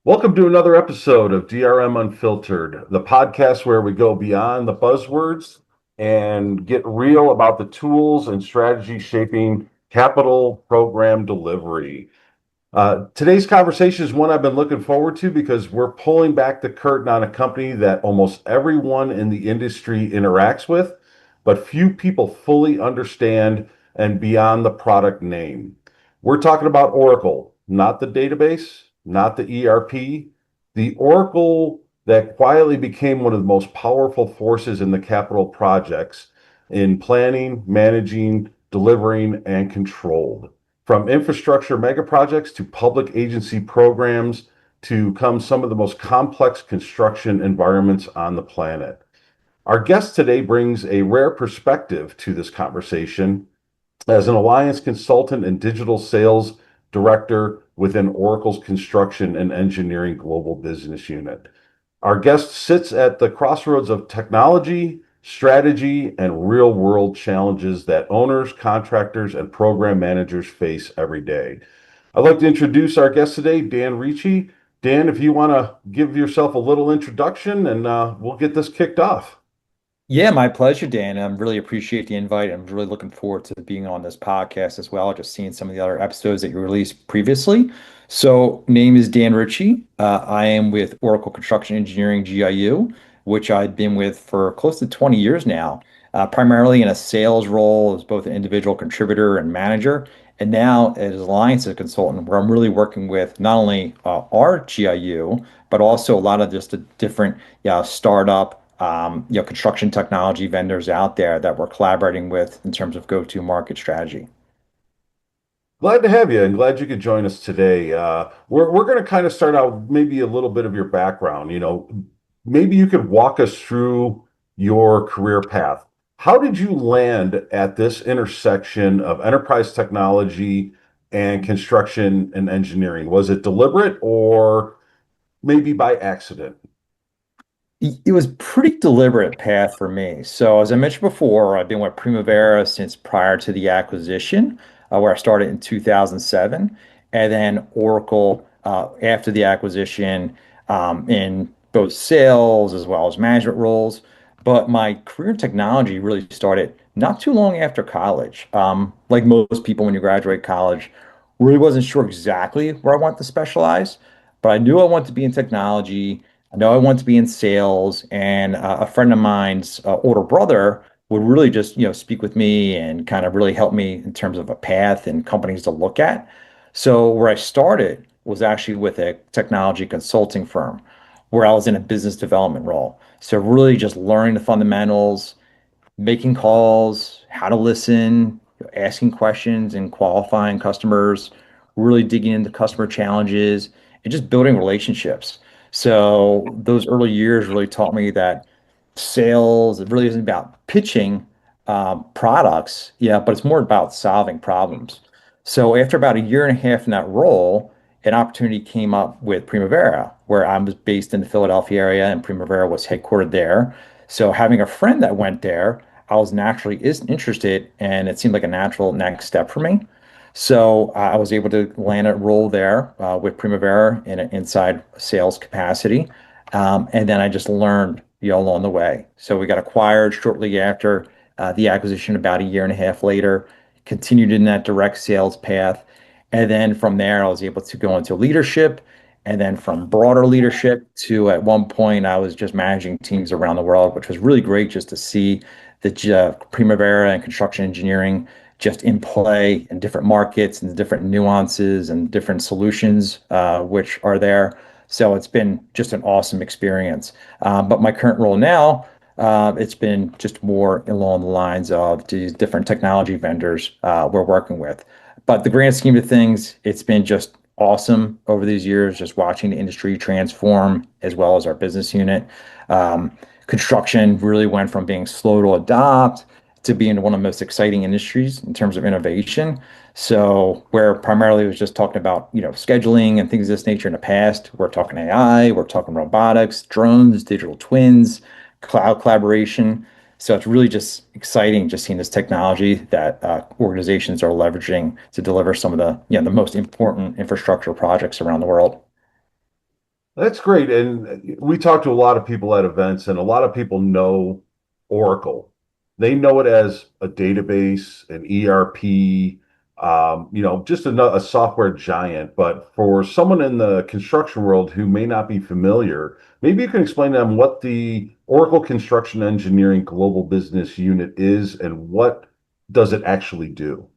Welcome to another episode of DRM Unfiltered, the podcast where we go beyond the buzzwords and get real about the tools and strategy shaping capital program delivery. Today's conversation is one I've been looking forward to because we're pulling back the curtain on a company that almost everyone in the industry interacts with, but few people fully understand and beyond the product name. We're talking about Oracle, not the database, not the ERP, the Oracle that quietly became one of the most powerful forces in the capital projects in planning, managing, delivering, and controlled. From infrastructure mega projects to public agency programs to come some of the most complex construction environments on the planet. Our guest today brings a rare perspective to this conversation as an alliance consultant and digital sales director within Oracle's construction and engineering global business unit. Our guest sits at the crossroads of technology, strategy, and real world challenges that owners, contractors, and program managers face every day. I'd like to introduce our guest today, Dan Ricci. Dan, if you want to give yourself a little introduction and we'll get this kicked off. Yeah, my pleasure, Dan. I really appreciate the invite. I'm really looking forward to being on this podcast as well. Just seeing some of the other episodes that you released previously. So, name is Dan Ritchie. I am with Oracle Construction Engineering GIU, which I've been with for close to 20 years now, primarily in a sales role as both an individual contributor and manager, and now as alliance consultant, where I'm really working with not only our GIU, but also a lot of just the different startup construction technology vendors out there that we're collaborating with in terms of go-to market strategy. Glad to have you and glad you could join us today. We're going to kind of start out maybe a little bit of your background. Maybe you could walk us through your career path. How did you land at this intersection of enterprise technology and construction and engineering? Was it deliberate or maybe by accident? It was pretty deliberate path for me. So as I mentioned before, I've been with Primavera since prior to the acquisition, where I started in 2007, and then Oracle after the acquisition in both sales as well as management roles. But my career in technology really started not too long after college. Like most people, when you graduate college, really wasn't sure exactly where I wanted to specialize, but I knew I wanted to be in technology. I know I want to be in sales, and a friend of mine's older brother would really just, speak with me and kind of really help me in terms of a path and companies to look at. So where I started was actually with a technology consulting firm where I was in a business development role. So really just learning the fundamentals, making calls, how to listen, asking questions and qualifying customers, really digging into customer challenges and just building relationships. So those early years really taught me that sales, it really isn't about pitching products, yeah, but it's more about solving problems. So after about a year and a half in that role, an opportunity came up with Primavera, where I was based in the Philadelphia area and Primavera was headquartered there. So having a friend that went there, I was naturally is interested, and it seemed like a natural next step for me. So I was able to land a role there with Primavera in an inside sales capacity. And then I just learned, along the way. So we got acquired shortly after the acquisition, about a year and a half later, continued in that direct sales path. And then from there, I was able to go into leadership. And then from broader leadership to at one point, I was just managing teams around the world, which was really great just to see the Primavera and construction engineering just in play in different markets and the different nuances and different solutions which are there. So it's been just an awesome experience. But my current role now, it's been just more along the lines of these different technology vendors we're working with. But the grand scheme of things, it's been just awesome over these years, just watching the industry transform as well as our business unit. Construction really went from being slow to adopt to being one of the most exciting industries in terms of innovation. So where primarily it was just talking about, scheduling and things of this nature in the past, we're talking AI, we're talking robotics, drones, digital twins, cloud collaboration. So it's really just exciting just seeing this technology that organizations are leveraging to deliver some of the most important infrastructure projects around the world. That's great. And we talk to a lot of people at events, and a lot of people know Oracle. They know it as a database, an ERP, just a software giant. But for someone in the construction world who may not be familiar, maybe you can explain to them what the Oracle Construction Engineering Global Business Unit is and what does it actually do?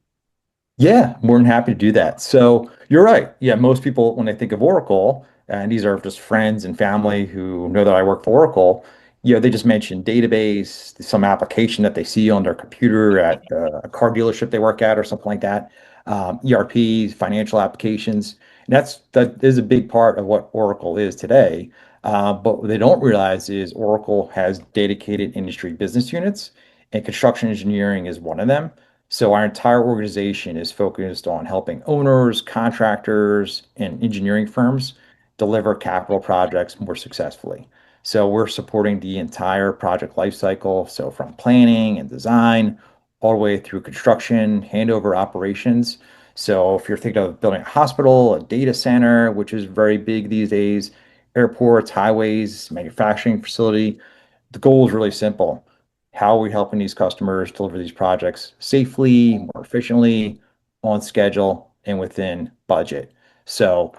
Yeah, more than happy to do that. So you're right. Yeah, most people, when they think of Oracle, and these are just friends and family who know that I work for Oracle, they just mention database, some application that they see on their computer at a car dealership they work at or something like that, ERPs, financial applications. And that is a big part of what Oracle is today. But what they don't realize is Oracle has dedicated industry business units, and construction engineering is one of them. So our entire organization is focused on helping owners, contractors, and engineering firms deliver capital projects more successfully. So we're supporting the entire project lifecycle, so from planning and design all the way through construction, handover operations. So if you're thinking of building a hospital, a data center, which is very big these days, airports, highways, manufacturing facility, the goal is really simple. How are we helping these customers deliver these projects safely, more efficiently, on schedule, and within budget? So,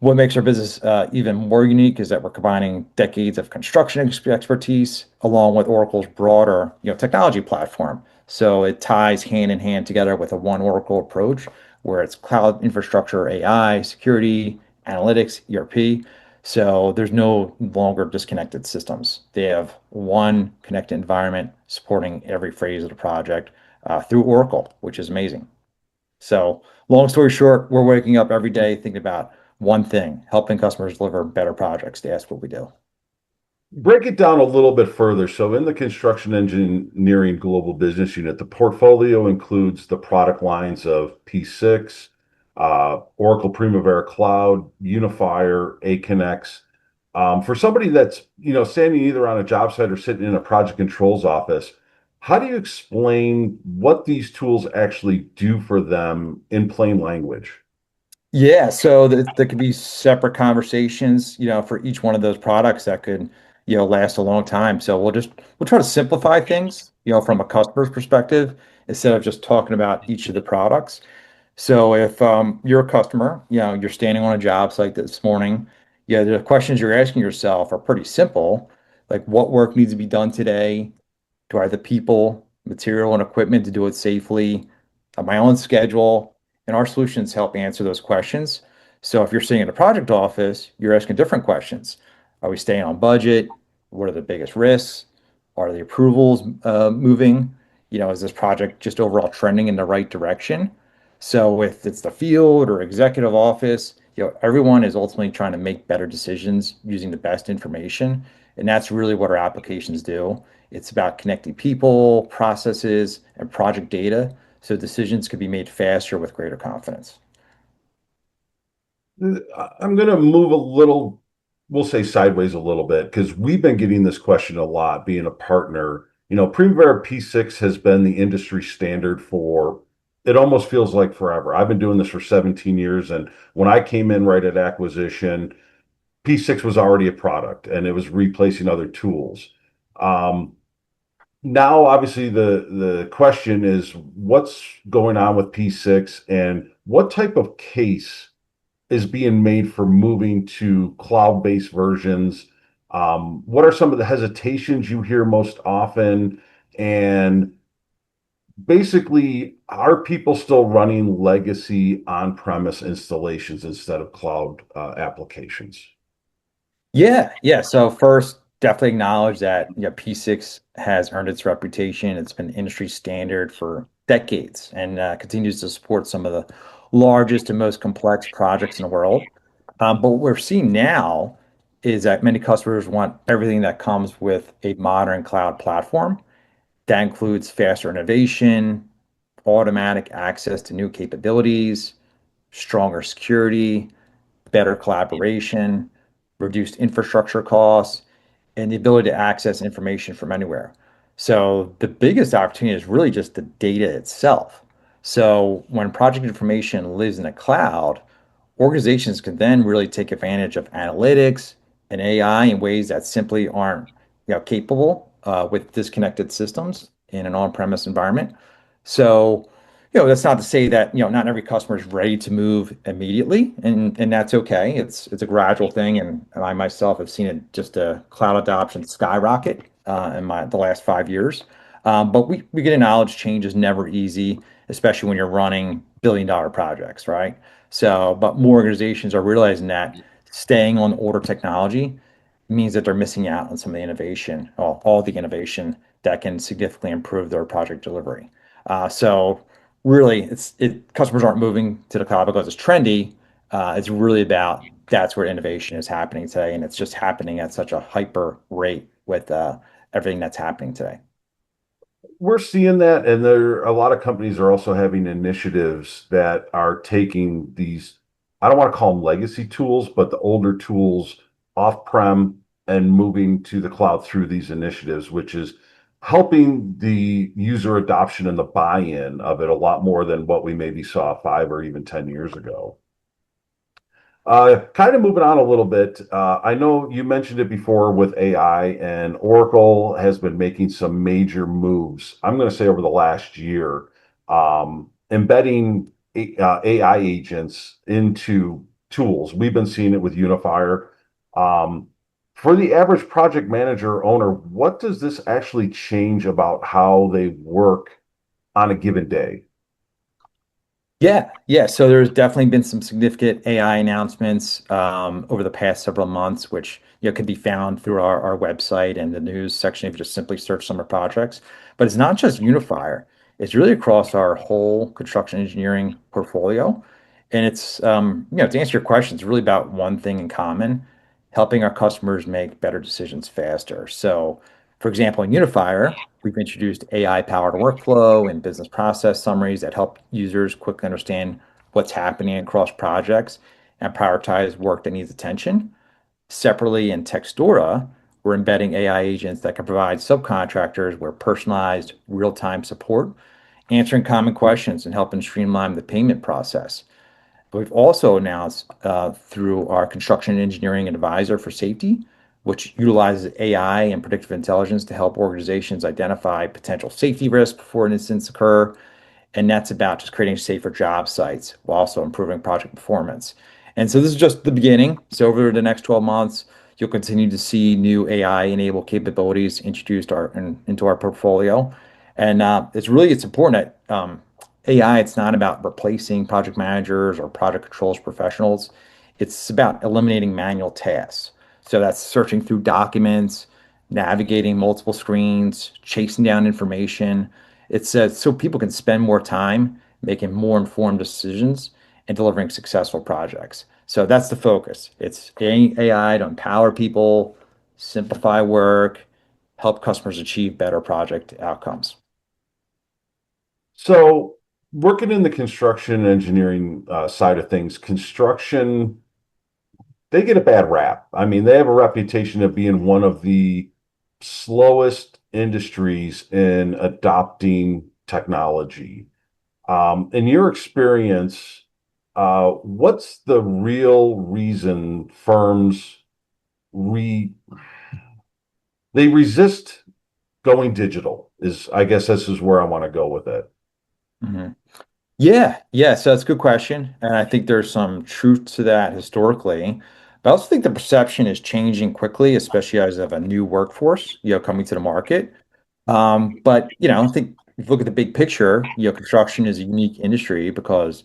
what makes our business even more unique is that we're combining decades of construction expertise along with Oracle's broader, technology platform. So it ties hand in hand together with a one Oracle approach, where it's cloud infrastructure, AI, security, analytics, ERP. So there's no longer disconnected systems. They have one connected environment supporting every phase of the project through Oracle, which is amazing. So long story short, we're waking up every day thinking about one thing, helping customers deliver better projects. That's what we do. Break it down a little bit further. So, in the Construction Engineering Global Business Unit, the portfolio includes the product lines of P6, Oracle Primavera Cloud, Unifier, AConneX. For somebody that's standing either on a job site or sitting in a project controls office, how do you explain what these tools actually do for them in plain language? Yeah, so there could be separate conversations, for each one of those products that could, last a long time. So we'll try to simplify things, from a customer's perspective instead of just talking about each of the products. So if you're a customer, you're standing on a job site this morning, yeah, the questions you're asking yourself are pretty simple, like what work needs to be done today? Do I have the people, material, and equipment to do it safely on my own schedule? And our solutions help answer those questions. So if you're sitting in a project office, you're asking different questions. Are we staying on budget? What are the biggest risks? Are the approvals moving? Is this project just overall trending in the right direction? So if it's the field or executive office, everyone is ultimately trying to make better decisions using the best information. And that's really what our applications do. It's about connecting people, processes, and project data so decisions can be made faster with greater confidence. I'm going to move a little, we'll say sideways a little bit, because we've been getting this question a lot, being a partner. Primavera P6 has been the industry standard for, it almost feels like forever. I've been doing this for 17 years. And when I came in right at acquisition, P6 was already a product and it was replacing other tools. Um, Now, obviously, the question is what's going on with P6 and what type of case is being made for moving to cloud-based versions? What are some of the hesitations you hear most often? And basically, are people still running legacy on-premise installations instead of cloud applications? Yeah, yeah. So first, definitely acknowledge that P6 has earned its reputation. It's been industry standard for decades and continues to support some of the largest and most complex projects in the world. But what we're seeing now is that many customers want everything that comes with a modern cloud platform. That includes faster innovation, automatic access to new capabilities, stronger security, better collaboration, reduced infrastructure costs, and the ability to access information from anywhere. So the biggest opportunity is really just the data itself. So when project information lives in a cloud, organizations can then really take advantage of analytics, and AI in ways that simply aren't, capable with disconnected systems in an on-premise environment. So, that's not to say that, not every customer is ready to move immediately, and that's okay. It's a gradual thing, and I myself have seen it just a cloud adoption skyrocket in the last 5 years. But we get acknowledged change is never easy, especially when you're running billion-dollar projects, right? So, but more organizations are realizing that staying on older technology means that they're missing out on some of the innovation, all the innovation that can significantly improve their project delivery. So really, customers aren't moving to the cloud because it's trendy. It's really about that's where innovation is happening today, and it's just happening at such a hyper rate with everything that's happening today. We're seeing that, and there a lot of companies are also having initiatives that are taking these, I don't want to call them legacy tools, but the older tools off-prem and moving to the cloud through these initiatives, which is helping the user adoption and the buy-in of it a lot more than what we maybe saw 5 or even 10 years ago. Kind of moving on a little bit. I know you mentioned it before with AI, and Oracle has been making some major moves. I'm going to say over the last year, embedding AI agents into tools. We've been seeing it with Unifier. Um, for the average project manager or owner, what does this actually change about how they work on a given day? Yeah, yeah. So there's definitely been some significant AI announcements over the past several months, which could be found through our website and the news section if you just simply search summer projects. But it's not just Unifier; it's really across our whole construction engineering portfolio. And it's to answer your question, it's really about one thing in common: helping our customers make better decisions faster. So, for example, in Unifier, we've introduced AI-powered workflow and business process summaries that help users quickly understand what's happening across projects and prioritize work that needs attention. Separately, in Textura, we're embedding AI agents that can provide subcontractors with personalized real-time support, answering common questions and helping streamline the payment process. We've also announced through our construction engineering advisor for safety, which utilizes AI and predictive intelligence to help organizations identify potential safety risks before an incidents occur, and that's about just creating safer job sites while also improving project performance. And so this is just the beginning. So over the next 12 months, you'll continue to see new AI-enabled capabilities introduced into our portfolio. And it's important that AI, it's not about replacing project managers or project controls professionals. It's about eliminating manual tasks. So that's searching through documents, navigating multiple screens, chasing down information. It's so people can spend more time making more informed decisions and delivering successful projects. So that's the focus. It's AI to empower people, simplify work, help customers achieve better project outcomes. So, working in the construction engineering side of things, construction, they get a bad rap. I mean, they have a reputation of being one of the slowest industries in adopting technology. In your experience, what's the real reason firms re they resist going digital? Is I guess this is where I want to go with it. Mhm. Yeah, yeah. So that's a good question. And I think there's some truth to that historically. But I also think the perception is changing quickly, especially as of a new workforce, coming to the market. But I think if you look at the big picture, construction is a unique industry because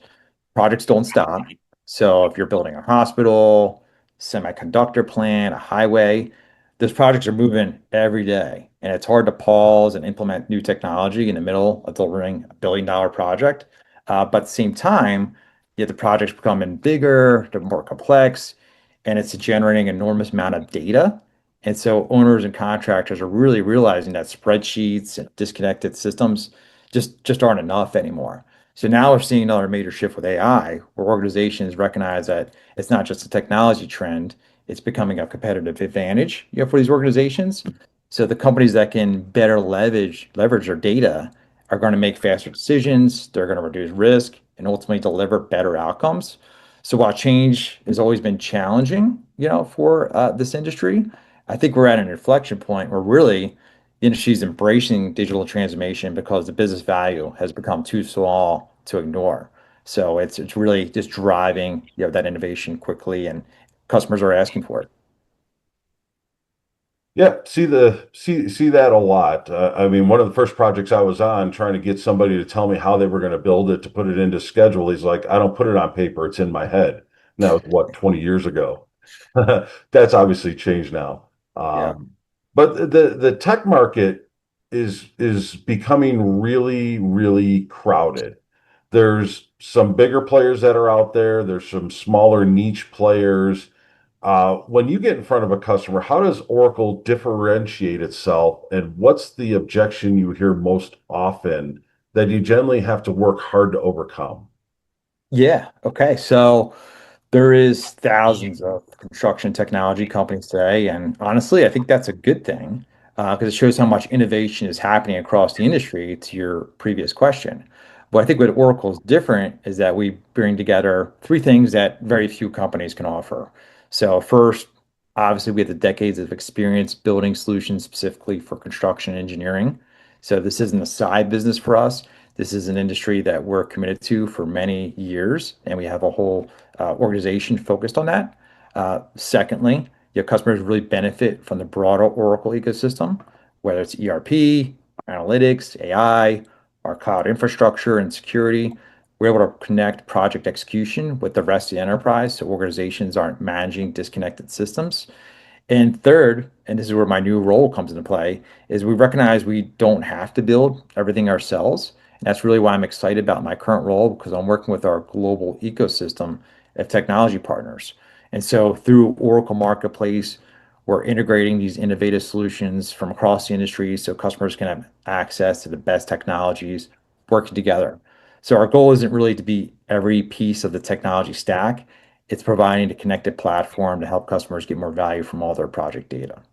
projects don't stop. So if you're building a hospital, semiconductor plant, a highway, those projects are moving every day. And it's hard to pause and implement new technology in the middle of delivering a $1 billion project. But at the same time, yet the project's becoming bigger, they're more complex, and it's generating enormous amount of data. And so owners and contractors are really realizing that spreadsheets and disconnected systems just aren't enough anymore. So now we're seeing another major shift with AI, where organizations recognize that it's not just a technology trend, it's becoming a competitive advantage, for these organizations. So the companies that can better leverage their data are going to make faster decisions, they're going to reduce risk and ultimately deliver better outcomes. So while change has always been challenging, for this industry, I think we're at an inflection point where really the industry is embracing digital transformation because the business value has become too small to ignore. So it's really just driving, that innovation quickly, and customers are asking for it. Yeah, see that a lot. I mean, one of the first projects I was on, trying to get somebody to tell me how they were going to build it to put it into schedule. He's like, I don't put it on paper; it's in my head. And that was what, 20 years ago. That's obviously changed now. Yeah. But the tech market is becoming really, really crowded. There's some bigger players that are out there. There's some smaller niche players. When you get in front of a customer, how does Oracle differentiate itself, and what's the objection you hear most often that you generally have to work hard to overcome? Yeah. Okay. So there is thousands of construction technology companies today, and honestly, I think that's a good thing because it shows how much innovation is happening across the industry. To your previous question, but I think what Oracle is different is that we bring together three things that very few companies can offer. So first, obviously, we have the decades of experience building solutions specifically for construction engineering. So this isn't a side business for us. This is an industry that we're committed to for many years, and we have a whole organization focused on that. Secondly, your customers really benefit from the broader Oracle ecosystem, whether it's ERP, analytics, AI, our cloud infrastructure and security. We're able to connect project execution with the rest of the enterprise so organizations aren't managing disconnected systems. And third, and this is where my new role comes into play, is we recognize we don't have to build everything ourselves. And that's really why I'm excited about my current role because I'm working with our global ecosystem of technology partners. And so through Oracle Marketplace, we're integrating these innovative solutions from across the industry so customers can have access to the best technologies working together. So our goal isn't really to be every piece of the technology stack. It's providing a connected platform to help customers get more value from all their project data.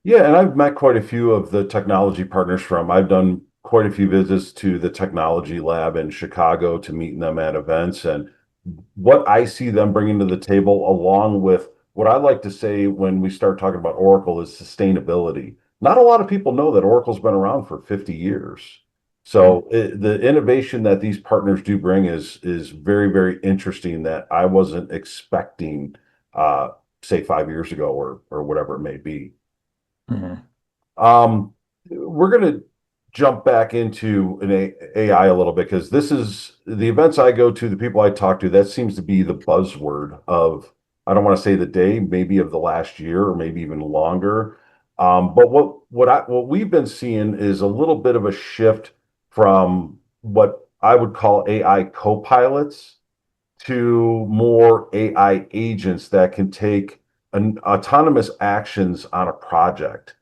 Yeah, and I've met quite a few of the technology partners from. I've done quite a few visits to the technology lab in Chicago to meeting them at events. And what I see them bringing to the table, along with what I like to say when we start talking about Oracle, is sustainability. Not a lot of people know that Oracle's been around for 50 years. Mm. So the innovation that these partners do bring is very, very interesting that I wasn't expecting, uh, say 5 years ago or whatever it may be. Mhm. Um, we're going to jump back into AI a little bit because this is the events I go to, the people I talk to, that seems to be the buzzword of, I don't want to say the day, maybe of the last year or maybe even longer. But what we've been seeing is a little bit of a shift from what I would call AI co-pilots to more AI agents that can take an autonomous actions on a project.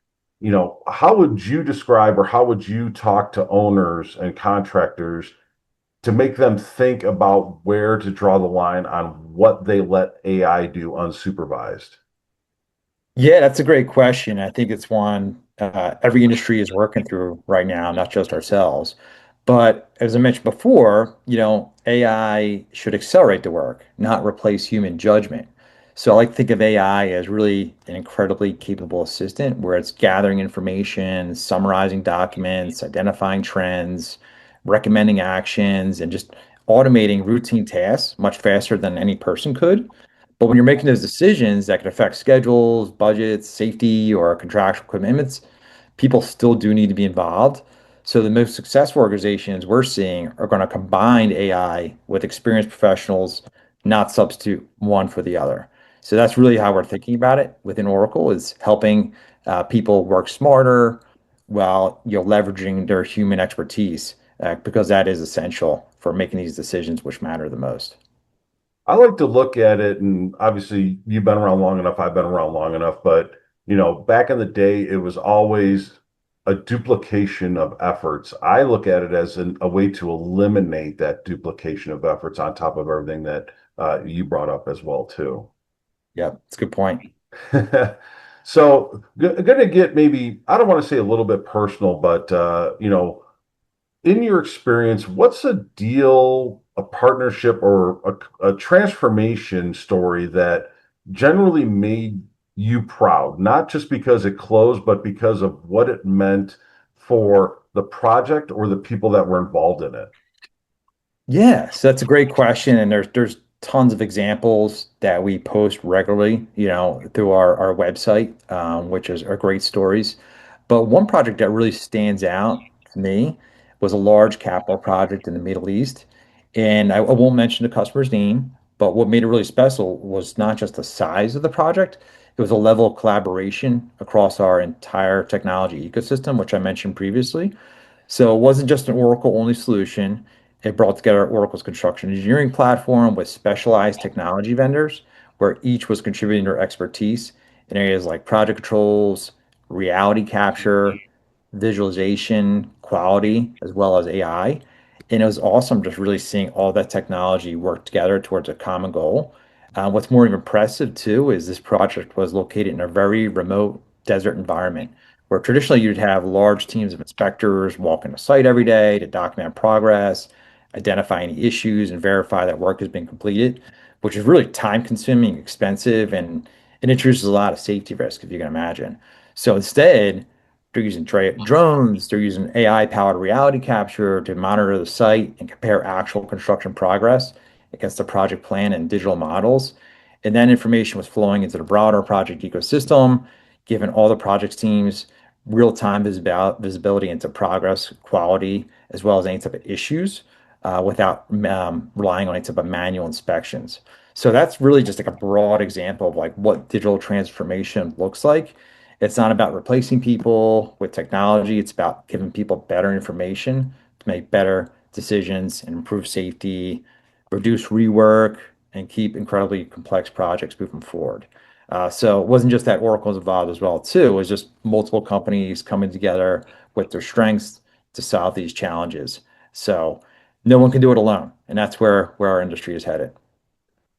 How would you describe or how would you talk to owners and contractors to make them think about where to draw the line on what they let AI do unsupervised? Yeah, that's a great question. I think it's one every industry is working through right now, not just ourselves. But as I mentioned before, AI should accelerate the work, not replace human judgment. So I like to think of AI as really an incredibly capable assistant where it's gathering information, summarizing documents, identifying trends, recommending actions, and just automating routine tasks much faster than any person could. But when you're making those decisions that could affect schedules, budgets, safety, or contractual commitments, people still do need to be involved. So the most successful organizations we're seeing are going to combine AI with experienced professionals, not substitute one for the other. So that's really how we're thinking about it within Oracle is helping people work smarter while leveraging their human expertise because that is essential for making these decisions which matter the most. I like to look at it, and obviously you've been around long enough, I've been around long enough, but back in the day, it was always a duplication of efforts. I look at it as a way to eliminate that duplication of efforts on top of everything that you brought up as well too. Yeah, it's a good point. So, going to get maybe, I don't want to say a little bit personal, but in your experience, what's a deal a partnership or a transformation story that generally made you proud, not just because it closed, but because of what it meant for the project or the people that were involved in it? Yeah, so that's a great question, and there's tons of examples that we post regularly, through our website, which are great stories. But one project that really stands out to me was a large capital project in the Middle East, and I won't mention the customer's name, but what made it really special was not just the size of the project, it was a level of collaboration across our entire technology ecosystem, which I mentioned previously. So it wasn't just an Oracle only solution. It brought together Oracle's construction engineering platform with specialized technology vendors, where each was contributing their expertise in areas like project controls, reality capture, visualization, quality, as well as AI. And it was awesome just really seeing all that technology work together towards a common goal. What's more impressive too is this project was located in a very remote desert environment where traditionally you'd have large teams of inspectors walking the site every day to document progress, identify any issues, and verify that work has been completed, which is really time consuming, expensive, and it introduces a lot of safety risk, if you can imagine. So instead, they're using drones, they're using AI powered reality capture to monitor the site and compare actual construction progress against the project plan and digital models. And that information was flowing into the broader project ecosystem, giving all the project teams real-time visibility into progress, quality, as well as any type of issues without relying on any type of manual inspections. So that's really just like a broad example of like what digital transformation looks like. It's not about replacing people with technology. It's about giving people better information to make better decisions and improve safety, reduce rework, and keep incredibly complex projects moving forward. So it wasn't just that Oracle was involved as well, too. It was just multiple companies coming together with their strengths to solve these challenges. So no one can do it alone, and that's where our industry is headed.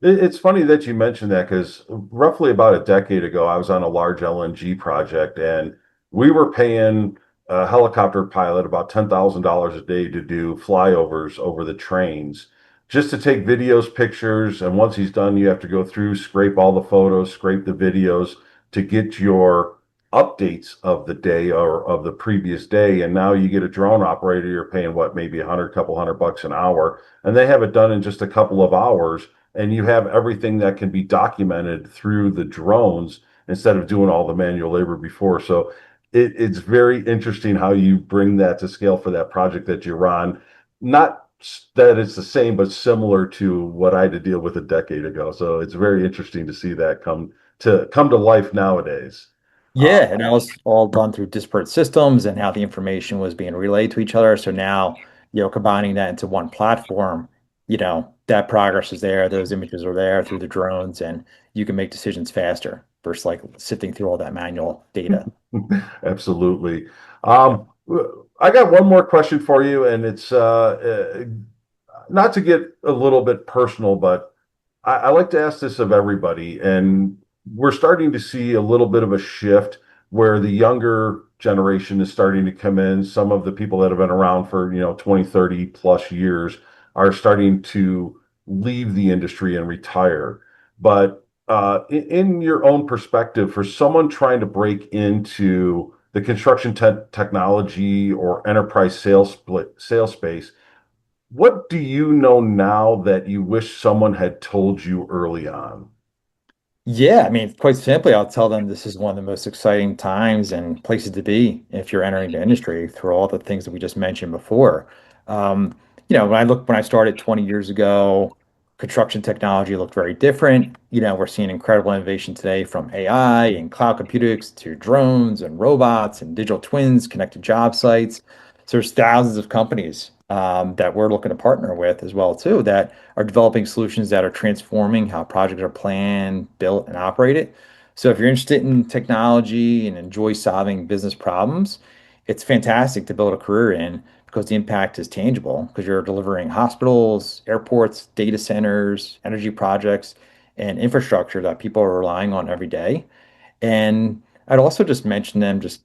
It's funny that you mentioned that because roughly about a decade ago, I was on a large LNG project and we were paying a helicopter pilot about $10,000 a day to do flyovers over the trains just to take videos, pictures. And once he's done, you have to go through, scrape all the photos, scrape the videos to get your updates of the day or of the previous day. And now you get a drone operator, you're paying what, maybe a hundred, couple $100 an hour, and they have it done in just a couple of hours and you have everything that can be documented through the drones instead of doing all the manual labor before. So it's very interesting how you bring that to scale for that project that you're on. Not that it's the same, but similar to what I had to deal with a decade ago. So it's very interesting to see that come to life nowadays. Uh, Yeah, and that was all done through disparate systems and how the information was being relayed to each other. So now, combining that into one platform, that progress is there, those images are there through the drones, and you can make decisions faster versus like sifting through all that manual data. Absolutely. Um, I got one more question for you, and it's not to get a little bit personal, but I like to ask this of everybody, and we're starting to see a little bit of a shift where the younger generation is starting to come in. Some of the people that have been around for, 20, 30 plus years are starting to leave the industry and retire. But in your own perspective, for someone trying to break into the construction technology or enterprise sales space, what do you know now that you wish someone had told you early on? Yeah, I mean, quite simply, I'll tell them this is one of the most exciting times and places to be if you're entering the industry through all the things that we just mentioned before. Um, when I started 20 years ago, construction technology looked very different. We're seeing incredible innovation today from AI and cloud computers to drones and robots and digital twins, connected job sites. So there's thousands of companies that we're looking to partner with as well too that are developing solutions that are transforming how projects are planned, built, and operated. So if you're interested in technology and enjoy solving business problems, it's fantastic to build a career in because the impact is tangible because you're delivering hospitals, airports, data centers, energy projects, and infrastructure that people are relying on every day. And I'd also just mention them just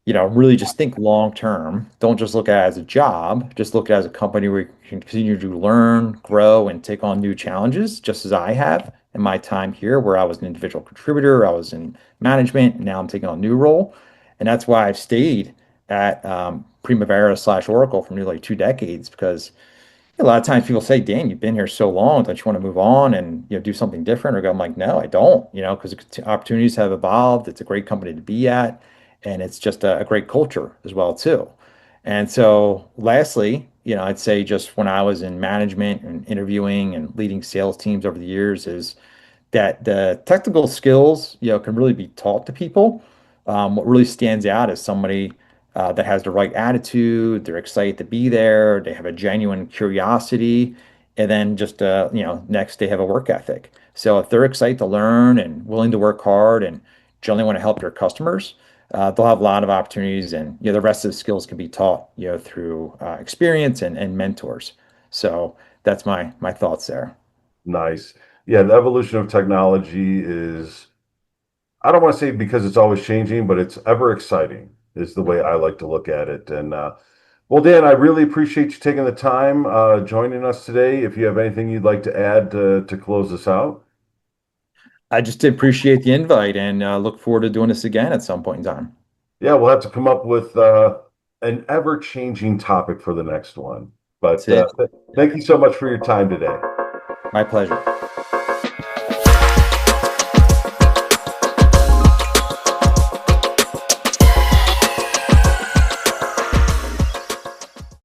really just think long term. Don't just look at it as a job. Just look at it as a company where you can continue to learn, grow, and take on new challenges, just as I have in my time here, where I was an individual contributor, I was in management, and now I'm taking on a new role. And that's why I've stayed at Primavera slash Oracle for nearly 2 decades because a lot of times people say, Dan, you've been here so long, don't you want to move on and do something different? Or go, I'm like, no, I don't, because opportunities have evolved. It's a great company to be at, and it's just a great culture as well, too. And so lastly, I'd say just when I was in management and interviewing and leading sales teams over the years is that the technical skills, can really be taught to people. What really stands out is somebody that has the right attitude, they're excited to be there, they have a genuine curiosity, and then just next they have a work ethic. So if they're excited to learn and willing to work hard and generally want to help their customers, they'll have a lot of opportunities, and the rest of the skills can be taught, through experience and mentors. So that's my thoughts there. Nice. Yeah, the evolution of technology is, I don't want to say because it's always changing, but it's ever exciting, is the way I like to look at it. And well, Dan, I really appreciate you taking the time joining us today. If you have anything you'd like to add to close this out. I just appreciate the invite and look forward to doing this again at some point in time. Yeah, we'll have to come up with an ever-changing topic for the next one. That's But it. thank you so much for your time today. My pleasure.